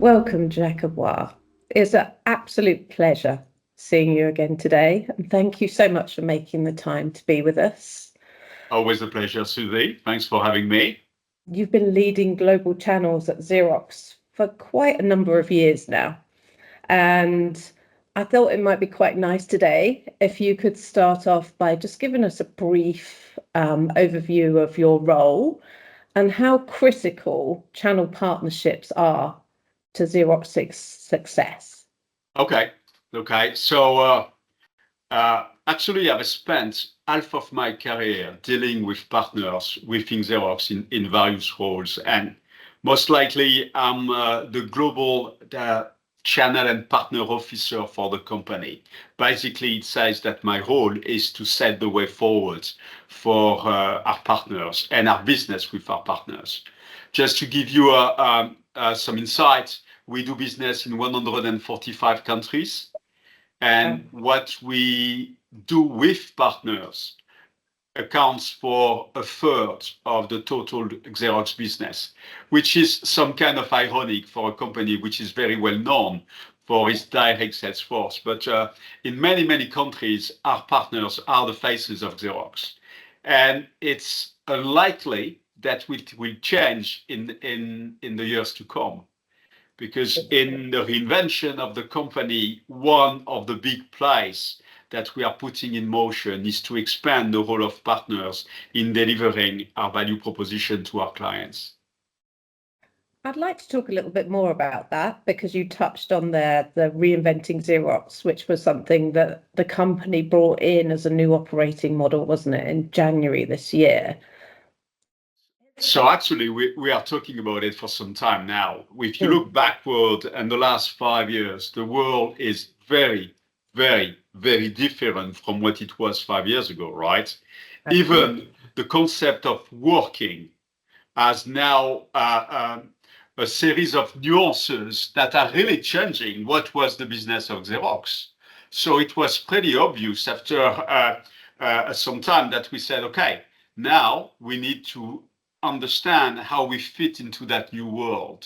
Welcome, Jacques-Edouard. It's an absolute pleasure seeing you again today, and thank you so much for making the time to be with us. Always a pleasure, Susie. Thanks for having me. You've been leading global channels at Xerox for quite a number of years now, and I thought it might be quite nice today if you could start off by just giving us a brief overview of your role and how critical channel partnerships are to Xerox's success. Okay. So actually, I've spent half of my career dealing with partners within Xerox in various roles, and most likely I'm the global channel and partner officer for the company. Basically, it says that my role is to set the way forward for our partners and our business with our partners. Just to give you some insight, we do business in 145 countries. And what we do with partners accounts for a third of the total Xerox business, which is some kind of ironic for a company which is very well known for its direct sales force. But in many, many countries, our partners are the faces of Xerox. And it's unlikely that it will change in the years to come. Because in the reinvention of the company, one of the big plays that we are putting in motion is to expand the role of partners in delivering our value proposition to our clients. I'd like to talk a little bit more about that because you touched on the reinventing Xerox, which was something that the company brought in as a new operating model, wasn't it, in January this year? So actually, we are talking about it for some time now. If you look backward and the last 5 years, the world is very, very, very different from what it was 5 years ago, right? Even the concept of working has now a series of nuances that are really changing what was the business of Xerox. So it was pretty obvious after some time that we said, okay, now we need to understand how we fit into that new world.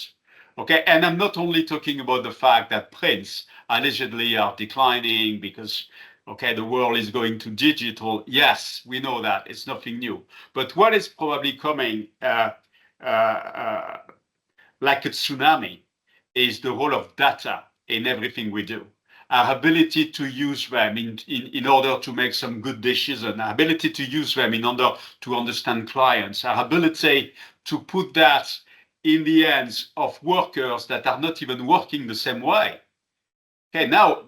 Okay, and I'm not only talking about the fact that prints allegedly are declining because, okay, the world is going to digital. Yes, we know that. It's nothing new. But what is probably coming like a tsunami is the role of data in everything we do. Our ability to use them in order to make some good decisions, our ability to use them in order to understand clients, our ability to put that in the hands of workers that are not even working the same way. Okay, now,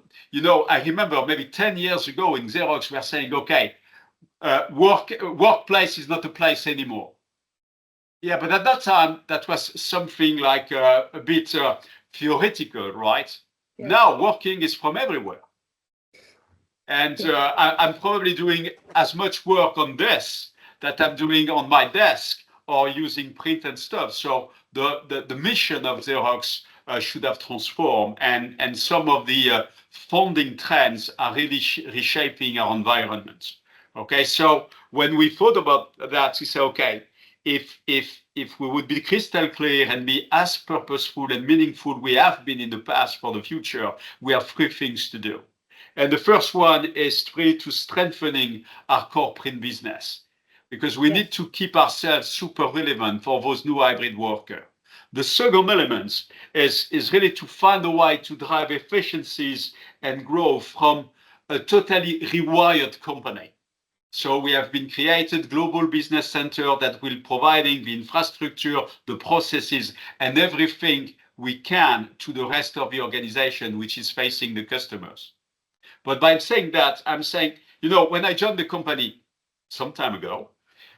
I remember maybe 10 years ago in Xerox, we were saying, okay, workplace is not a place anymore. Yeah, but at that time, that was something like a bit theoretical, right? Yeah. Now, working is from everywhere. And I'm probably doing as much work on this that I'm doing on my desk or using print and stuff. So the mission of Xerox should have transformed. And some of the funding trends are really reshaping our environment. Okay, so when we thought about that, we said, okay, if we would be crystal clear and be as purposeful and meaningful we have been in the past for the future, we have 3 things to do. And the first one is to strengthening our core print business, because we need to keep ourselves super relevant for those new hybrid workers. The second element is really to find a way to drive efficiencies and growth from a totally rewired company. So we have been created global business center that will providing the infrastructure, the processes, and everything we can to the rest of the organization, which is facing the customers. But by saying that, I'm saying, when I joined the company some time ago,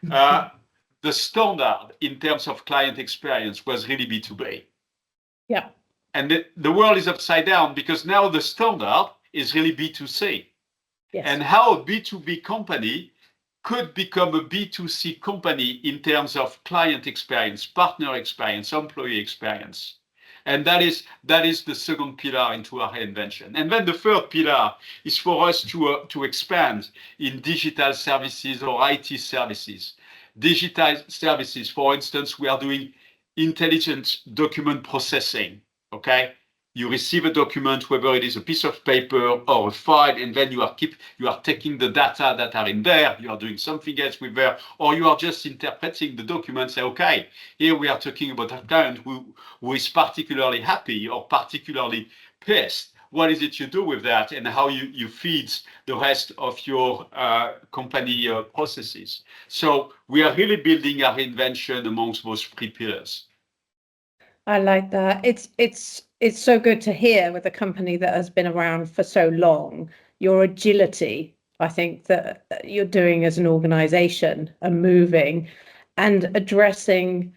the standard in terms of client experience was really B2B. Yeah. And the world is upside down because now the standard is really B2C. Yes. And how a B2B company could become a B2C company in terms of client experience, partner experience, employee experience. And that is the second pillar into our reinvention. And then the third pillar is for us to expand in digital services or IT services. Digital services, for instance, we are doing intelligent document processing. Okay, you receive a document, whether it is a piece of paper or a file, and then you are taking the data that are in there, you are doing something else with there, or you are just interpreting the document. Say, okay, here we are talking about a client who is particularly happy or particularly pissed. What is it you do with that, and how you feed the rest of your company processes? So we are really building our invention amongst those three pillars. I like that. It's so good to hear with a company that has been around for so long, your agility, I think that you're doing as an organization and moving and addressing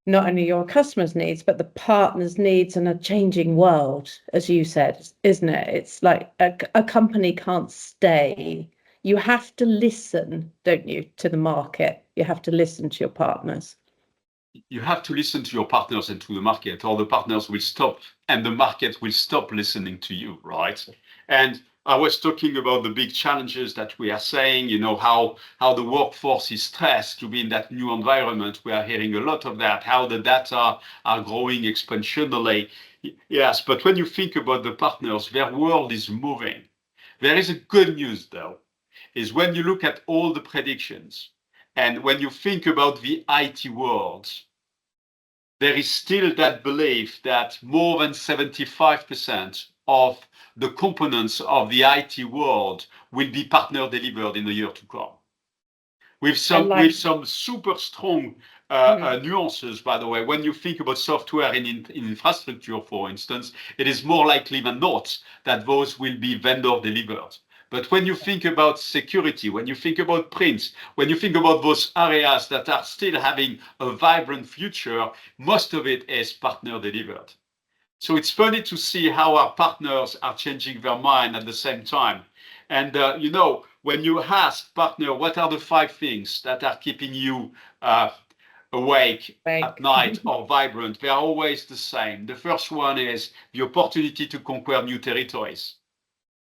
not only your customers' needs, but the partners' needs in a changing world, as you said, isn't it? It's like a company can't stay. You have to listen, don't you, to the market. You have to listen to your partners. You have to listen to your partners and to the market, or the partners will stop and the market will stop listening to you, right? And I was talking about the big challenges that we are saying, how the workforce is stressed to be in that new environment. We are hearing a lot of that, how the data are growing exponentially. Yes, but when you think about the partners, their world is moving. There is a good news though, is when you look at all the predictions, and when you think about the IT world, there is still that belief that more than 75% of the components of the IT world will be partner delivered in the year to come. With some super strong nuances, by the way. When you think about software in infrastructure, for instance, it is more likely than not that those will be vendor delivered. But when you think about security, when you think about print, when you think about those areas that are still having a vibrant future, most of it is partner delivered. So it's funny to see how our partners are changing their mind at the same time. And when you ask partner, what are the 5 things that are keeping you awake at night or vibrant, they are always the same. The first one is the opportunity to conquer new territories.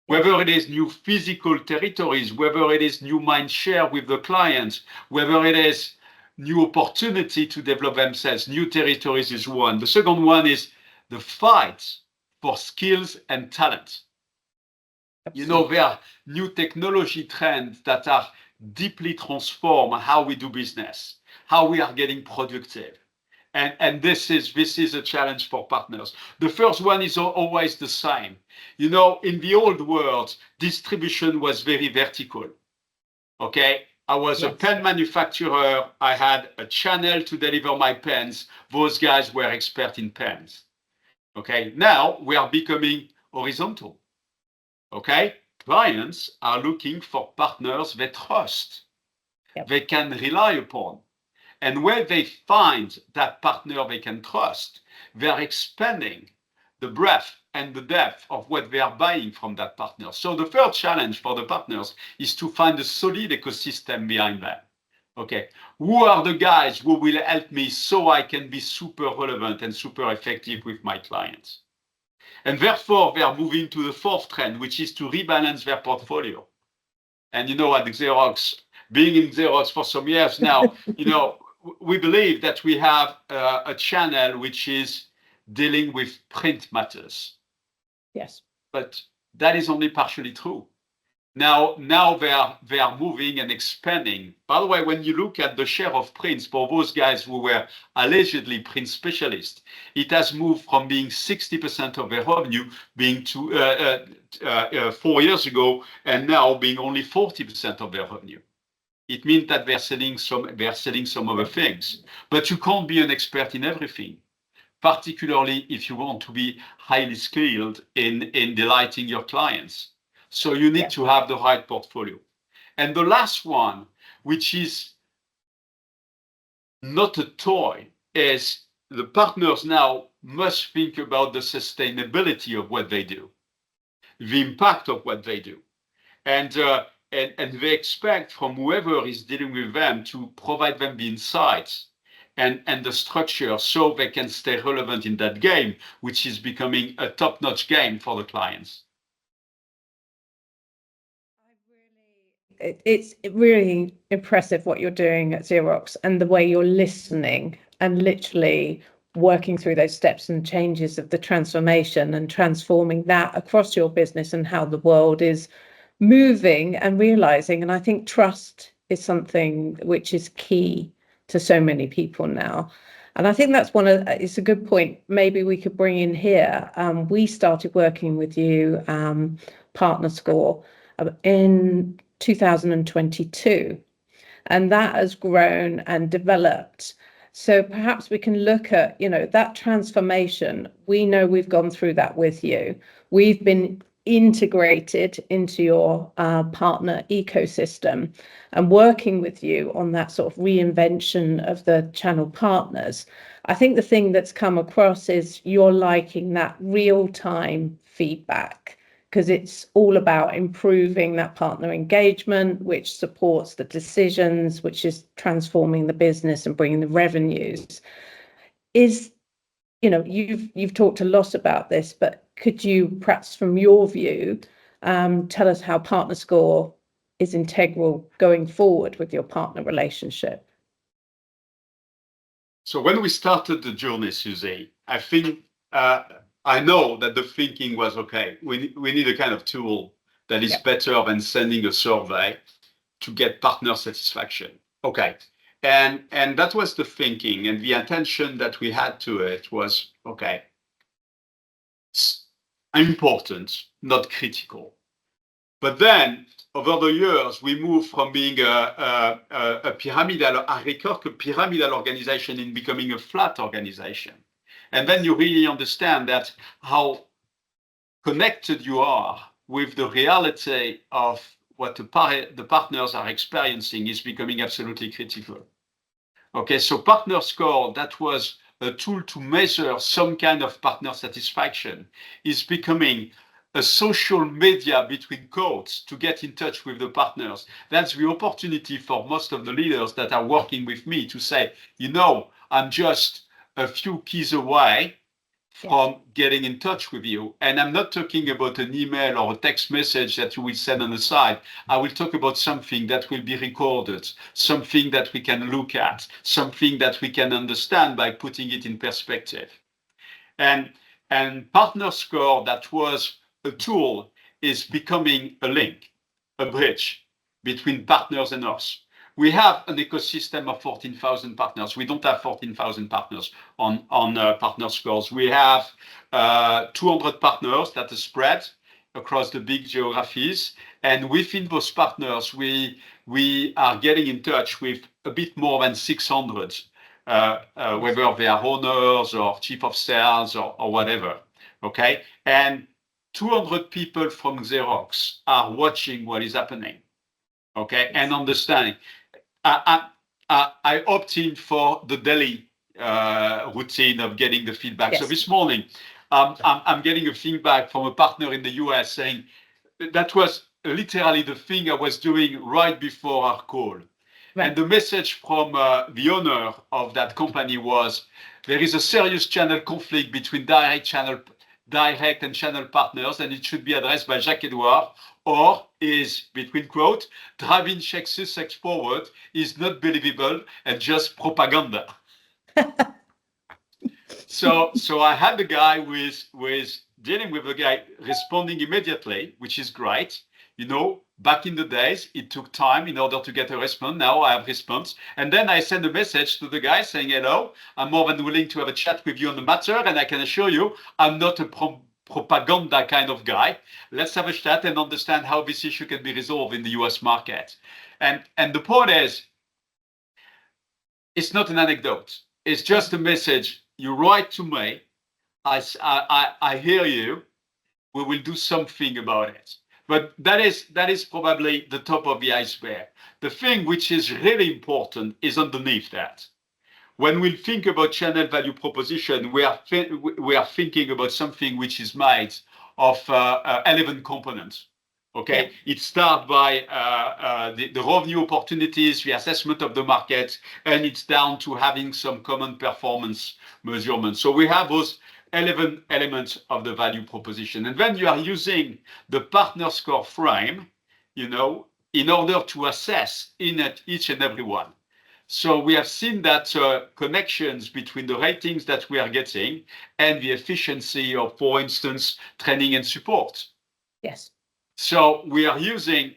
Whether it is new physical territories, whether it is new mind share with the clients, whether it is new opportunity to develop themselves, new territories is one. The second one is the fight for skills and talent. Absolutely. There are new technology trends that are deeply transform how we do business, how we are getting productive. And this is a challenge for partners. The first one is always the same. In the old world, distribution was very vertical. Okay, I was a pen manufacturer. I had a channel to deliver my pens. Those guys were expert in pens. Okay, now we are becoming horizontal. Okay, clients are looking for partners they trust, they can rely upon. And where they find that partner they can trust, they are expanding the breadth and the depth of what they are buying from that partner. So the third challenge for the partners is to find a solid ecosystem behind them. Okay, who are the guys who will help me so I can be super relevant and super effective with my clients? And therefore, they are moving to the fourth trend, which is to rebalance their portfolio. And at Xerox, being in Xerox for some years now, we believe that we have a channel which is dealing with print matters. Yes. But that is only partially true. Now they are moving and expanding. By the way, when you look at the share of prints for those guys who were allegedly print specialists, it has moved from being 60% of their revenue being 4 years ago, and now being only 40% of their revenue. It means that they're selling some other things. But you can't be an expert in everything, particularly if you want to be highly skilled in delighting your clients. So you need to have the right portfolio. And the last one, which is not a toy, is the partners now must think about the sustainability of what they do, the impact of what they do. And they expect from whoever is dealing with them to provide them the insights and the structure so they can stay relevant in that game, which is becoming a top-notch game for the clients. It's really impressive what you're doing at Xerox and the way you're listening and literally working through those steps and changes of the transformation and transforming that across your business and how the world is moving and realizing. And I think trust is something which is key to so many people now. And I think that's it's a good point. Maybe we could bring in here. We started working with you, PartnerScore, in 2022, and that has grown and developed. So perhaps we can look at, that transformation. We know we've gone through that with you. We've been integrated into your partner ecosystem and working with you on that sort of reinvention of the channel partners. I think the thing that's come across is you're liking that real-time feedback, because it's all about improving that partner engagement, which supports the decisions, which is transforming the business and bringing the revenues. You've talked a lot about this, but could you perhaps from your view tell us how PartnerScore is integral going forward with your partner relationship? So when we started the journey, Susie, I think I know that the thinking was, okay, we need a kind of tool that is better than sending a survey to get partner satisfaction. Okay. And that was the thinking, and the attention that we had to it was, okay, important, not critical. But then over the years, we moved from being a pyramidal organization in becoming a flat organization. And then you really understand that how connected you are with the reality of what the partners are experiencing is becoming absolutely critical. Okay, so PartnerScore, that was a tool to measure some kind of partner satisfaction, is becoming a social media between quotes to get in touch with the partners. That's the opportunity for most of the leaders that are working with me to say, I'm just a few keys away from getting in touch with you. And I'm not talking about an email or a text message that you will send on the side. I will talk about something that will be recorded, something that we can look at, something that we can understand by putting it in perspective. And PartnerScore, that was a tool, is becoming a link, a bridge between partners and us. We have an ecosystem of 14,000 partners. We don't have 14,000 partners on PartnerScores. We have 200 partners that are spread across the big geographies. And within those partners, we are getting in touch with a bit more than 600, whether they are owners or chief of sales or whatever. Okay. And 200 people from Xerox are watching what is happening. Okay. And understanding. I opt in for the daily routine of getting the feedback. Yes. So this morning, I'm getting a feedback from a partner in the US saying that was literally the thing I was doing right before our call. Right. And the message from the owner of that company was, there is a serious channel conflict between direct and channel partners, and it should be addressed by Jacques-Edouard, or is, between quote, driving success forward is not believable and just propaganda. So I had the guy with dealing with the guy responding immediately, which is great. Back in the days, it took time in order to get a response. Now I have response. And then I send a message to the guy saying, hello, I'm more than willing to have a chat with you on the matter. And I can assure you, I'm not a propaganda kind of guy. Let's have a chat and understand how this issue can be resolved in the US market. And the point is, it's not an anecdote. It's just a message. You write to me. I hear you. We will do something about it. But that is probably the top of the iceberg. The thing which is really important is underneath that. When we think about channel value proposition, we are thinking about something which is made of 11 components. Okay, yeah. It starts by the revenue opportunities, the assessment of the market, and it's down to having some common performance measurements. So we have those 11 elements of the value proposition. And then you are using the PartnerScore frame, in order to assess in each and every one. So we have seen that connections between the ratings that we are getting and the efficiency of, for instance, training and support. Yes. So we are using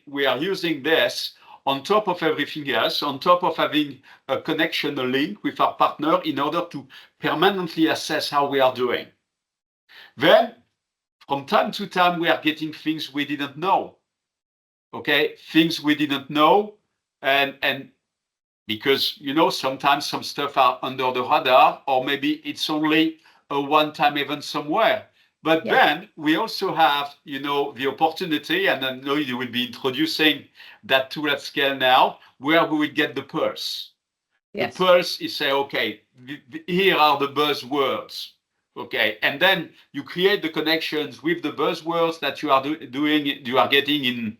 this on top of everything else, on top of having a connection, a link with our partner in order to permanently assess how we are doing. Then, from time to time, we are getting things we didn't know. Okay, things we didn't know, and because sometimes some stuff are under the radar, or maybe it's only a one-time event somewhere. But then we also have, the opportunity, and I know you will be introducing that tool at scale now, where we will get the pulse. Yes. The pulse is say, okay, here are the buzzwords. Okay, and then you create the connections with the buzzwords that you are you are getting in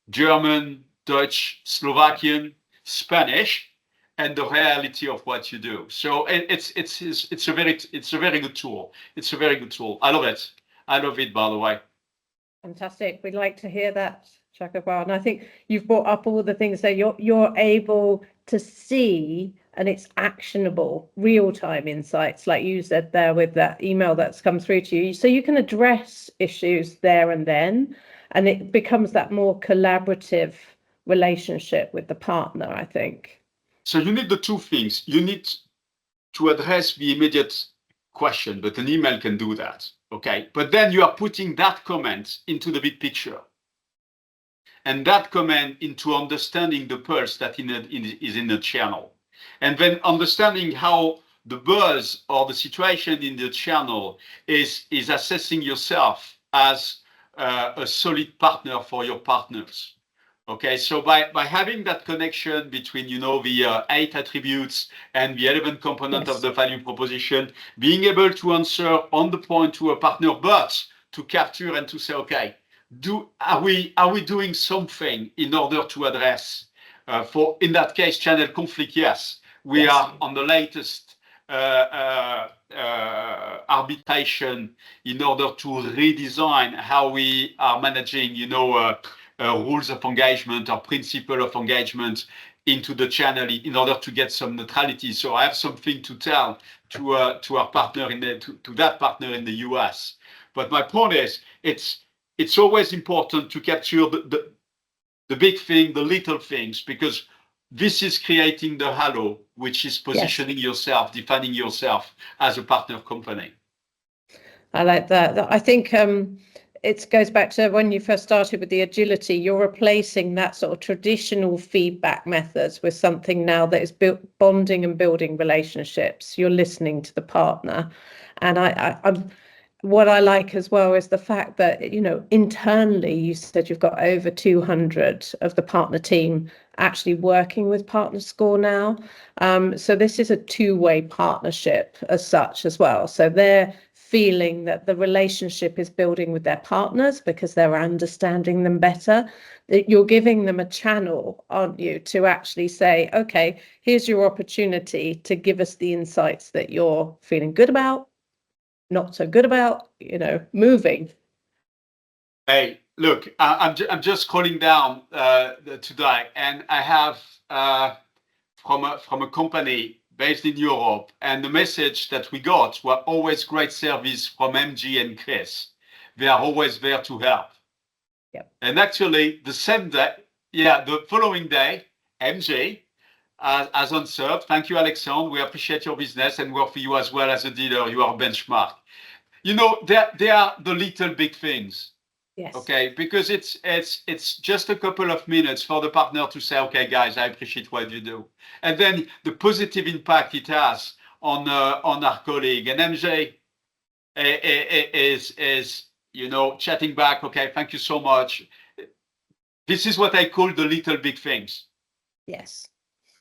German, Dutch, Slovakian, Spanish, and the reality of what you do. So it's a very good tool. It's a very good tool. I love it. I love it, by the way. Fantastic. We'd like to hear that, Jacques-Edouard. And I think you've brought up all the things that you're able to see, and it's actionable, real-time insights, like you said there with that email that's come through to you. So you can address issues there and then, and it becomes that more collaborative relationship with the partner, I think. So you need the two things. You need to address the immediate question, but an email can do that. Okay, but then you are putting that comment into the big picture, and that comment into understanding the pulse that is in the channel, and then understanding how the buzz or the situation in the channel is assessing yourself as a solid partner for your partners. Okay, so by having that connection between, the 8 attributes and the 11 component of the value proposition, being able to answer on the point to a partner, but to capture and to say, okay, are we doing something in order to address, for in that case, channel conflict? Yes, we are on the latest arbitration in order to redesign how we are managing, rules of engagement or principle of engagement into the channel in order to get some neutrality. So I have something to tell to our partner to that partner in the US. But my point is, it's always important to capture the big thing, the little things, because this is creating the halo, which is positioning yourself, defining yourself as a partner company. I like that. I think it goes back to when you first started with the agility. You're replacing that sort of traditional feedback methods with something now that is bonding and building relationships. You're listening to the partner. And I'm what I like as well is the fact that, internally, you said you've got over 200 of the partner team actually working with PartnerScore now. So this is a two-way partnership as such as well. So they're feeling that the relationship is building with their partners because they're understanding them better. You're giving them a channel, aren't you, to actually say, okay, here's your opportunity to give us the insights that you're feeling good about, not so good about, moving. Hey, look, I'm just scrolling down today, and I have from a company based in Europe, and the message that we got were always great service from MG and Chris. They are always there to help. Yep. And actually, the same day, the following day, MG has answered, thank you, Alexandre. We appreciate your business and work for you as well as a dealer. You are a benchmark. They are the little big things. Yes. Okay, because it's just a couple of minutes for the partner to say, okay, guys, I appreciate what you do, and then the positive impact it has on our colleague. And MJ is chatting back. Okay, thank you so much. This is what I call the little big things. Yes.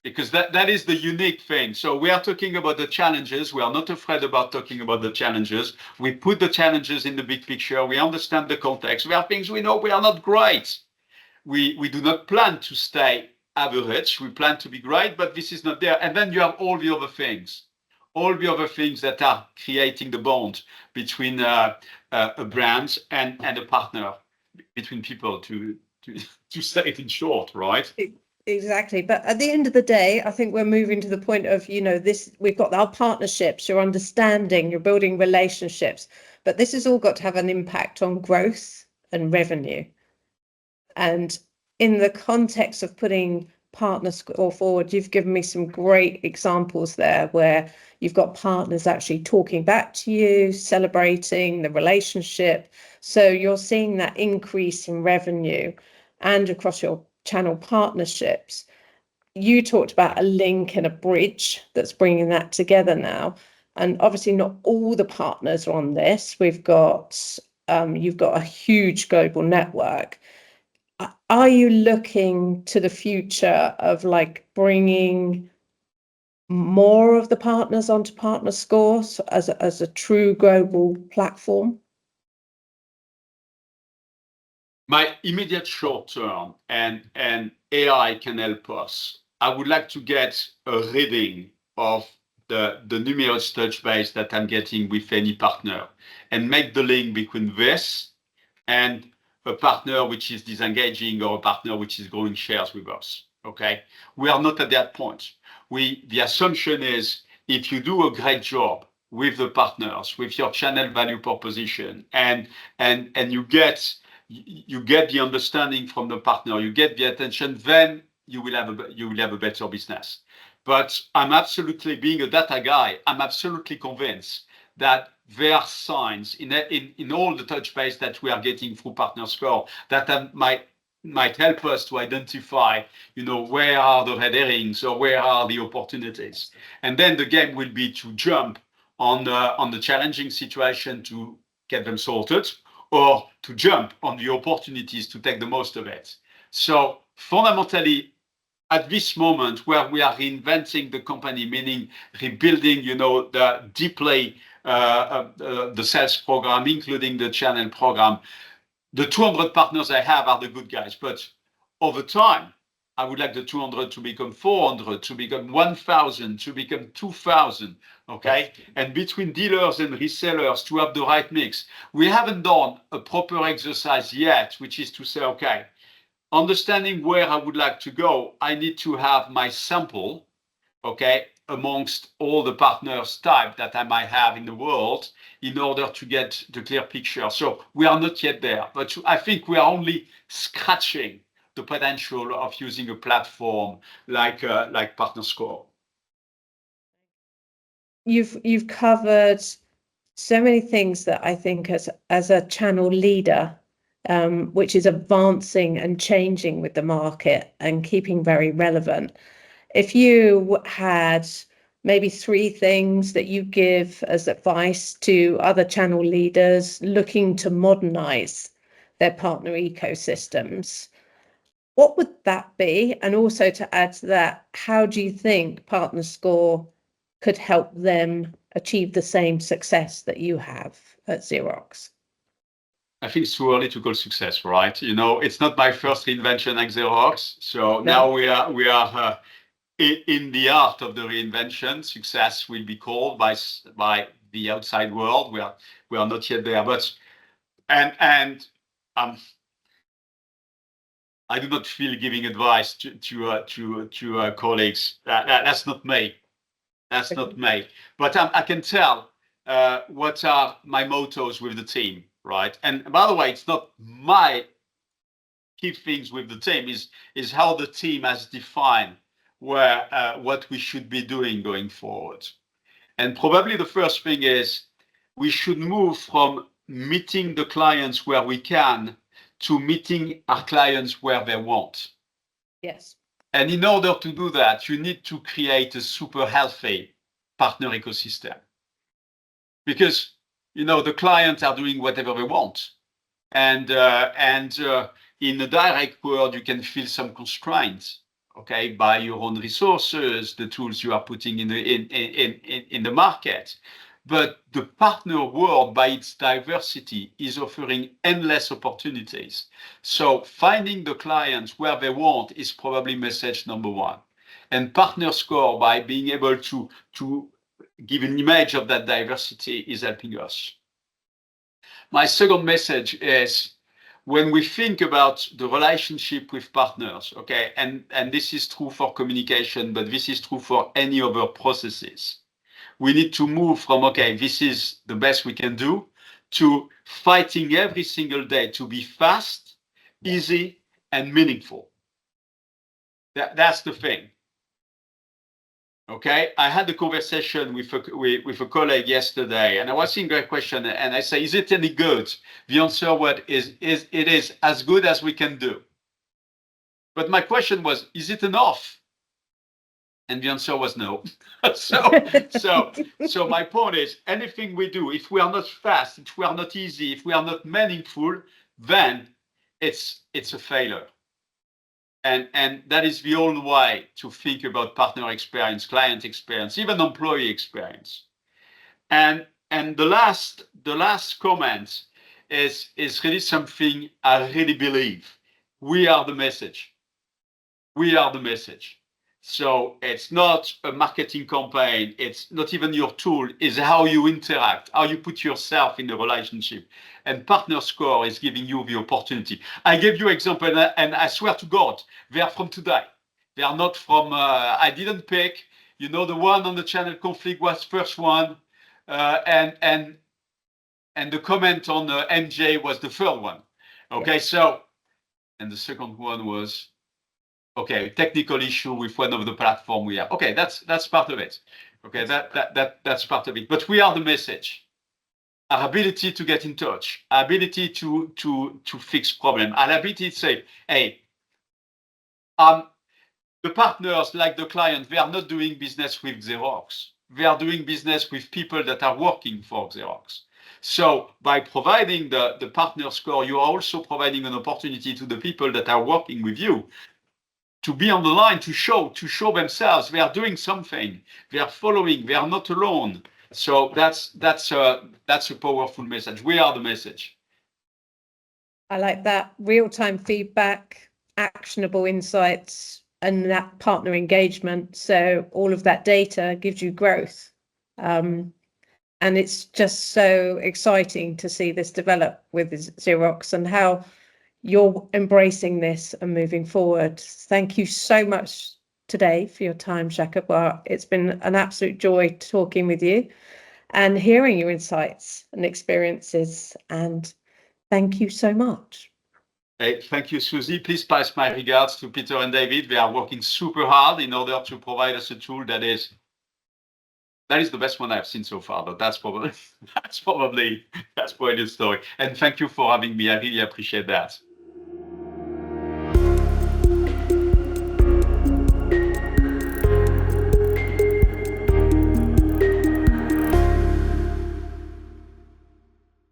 Because that is the unique thing. So we are talking about the challenges. We are not afraid about talking about the challenges. We put the challenges in the big picture. We understand the context. We are things we know we are not great. We do not plan to stay average. We plan to be great, but this is not there. And then you have all the other things that are creating the bond between a brand and a partner, between people, to say it in short, right? Exactly. But at the end of the day, I think we're moving to the point of, this, we've got our partnerships, your understanding, you're building relationships, but this has all got to have an impact on growth and revenue. And in the context of putting PartnerScore forward, you've given me some great examples there where you've got partners actually talking back to you, celebrating the relationship. So you're seeing that increase in revenue and across your channel partnerships. You talked about a link and a bridge that's bringing that together now. And obviously not all the partners are on this. You've got a huge global network. Are you looking to the future of like bringing more of the partners onto PartnerScore as a true global platform? My immediate short term, and AI can help us. I would like to get a reading of the numerous touch base that I'm getting with any partner and make the link between this and a partner which is disengaging or a partner which is growing shares with us. Okay, we are not at that point. The assumption is if you do a great job with the partners, with your channel value proposition, and you get the understanding from the partner, you get the attention, then you will have a better business. But I'm absolutely, being a data guy, I'm absolutely convinced that there are signs in all the touch base that we are getting through PartnerScore that might help us to identify, where are the red herrings or where are the opportunities. And then the game will be to jump on the challenging situation to get them sorted, or to jump on the opportunities to take the most of it. So fundamentally, at this moment where we are reinventing the company, meaning rebuilding, the deeply the sales program, including the channel program, the 200 partners I have are the good guys. But over time, I would like the 200 to become 400, to become 1,000, to become 2,000. Okay, and between dealers and resellers to have the right mix. We haven't done a proper exercise yet, which is to say, okay, understanding where I would like to go, I need to have my sample, okay, amongst all the partners type that I might have in the world in order to get the clear picture. So we are not yet there, but I think we are only scratching the potential of using a platform like PartnerScore. You've covered so many things that I think as a channel leader, which is advancing and changing with the market and keeping very relevant. If you had maybe 3 things that you give as advice to other channel leaders looking to modernize their partner ecosystems, what would that be? And also to add to that, how do you think PartnerScore could help them achieve the same success that you have at Xerox? I think it's too early to call success, right? It's not my first reinvention at Xerox. So now we are in the art of the reinvention. Success will be called by the outside world. We are not yet there, but I do not feel giving advice to colleagues. That's not me. That's not me. But I can tell what are my mottos with the team, right? And by the way, it's not my key things with the team. Is how the team has defined what we should be doing going forward. And probably the first thing is we should move from meeting the clients where we can to meeting our clients where they want. Yes. And in order to do that, you need to create a super healthy partner ecosystem. Because, the clients are doing whatever they want. And in the direct world, you can feel some constraints, okay, by your own resources, the tools you are putting in the market. But the partner world, by its diversity, is offering endless opportunities. So finding the clients where they want is probably message number 1. And PartnerScore, by being able to give an image of that diversity, is helping us. My second message is when we think about the relationship with partners, okay, and this is true for communication, but this is true for any other processes, we need to move from, okay, this is the best we can do, to fighting every single day to be fast, easy, and meaningful. That's the thing. Okay, I had a conversation with a colleague yesterday, and I was asking a question, and I say, "Is it any good?" The answer is it is as good as we can do. But my question was, is it enough? And the answer was no. So my point is, anything we do, if we are not fast, if we are not easy, if we are not meaningful, then it's a failure. And that is the old way to think about partner experience, client experience, even employee experience. And the last comment is really something I really believe. We are the message. We are the message. So it's not a marketing campaign. It's not even your tool. It's how you interact, how you put yourself in the relationship. And PartnerScore is giving you the opportunity. I gave you example, and I swear to God, they are from today. They are not from, I didn't pick, the one on the channel conflict was first one. And the comment on MJ was the third one. Okay, yeah. So, and the second one was, okay, technical issue with one of the platform we have. Okay, that's part of it. Okay, that's part of it. But we are the message. Our ability to get in touch, our ability to fix problem, our ability to say, hey, the partners, like the client, they are not doing business with Xerox. They are doing business with people that are working for Xerox. So by providing the partner score, you are also providing an opportunity to the people that are working with you to be on the line, to show themselves they are doing something, they are following, they are not alone. So that's a powerful message. We are the message. I like that. Real-time feedback, actionable insights, and that partner engagement. So all of that data gives you growth. And it's just so exciting to see this develop with Xerox and how you're embracing this and moving forward. Thank you so much today for your time, Jacques-Edouard. It's been an absolute joy talking with you and hearing your insights and experiences. And thank you so much. Hey, thank you, Susie. Please pass my regards to Peter and David. They are working super hard in order to provide us a tool that is the best one I've seen so far, but that's probably the story. And thank you for having me. I really appreciate that.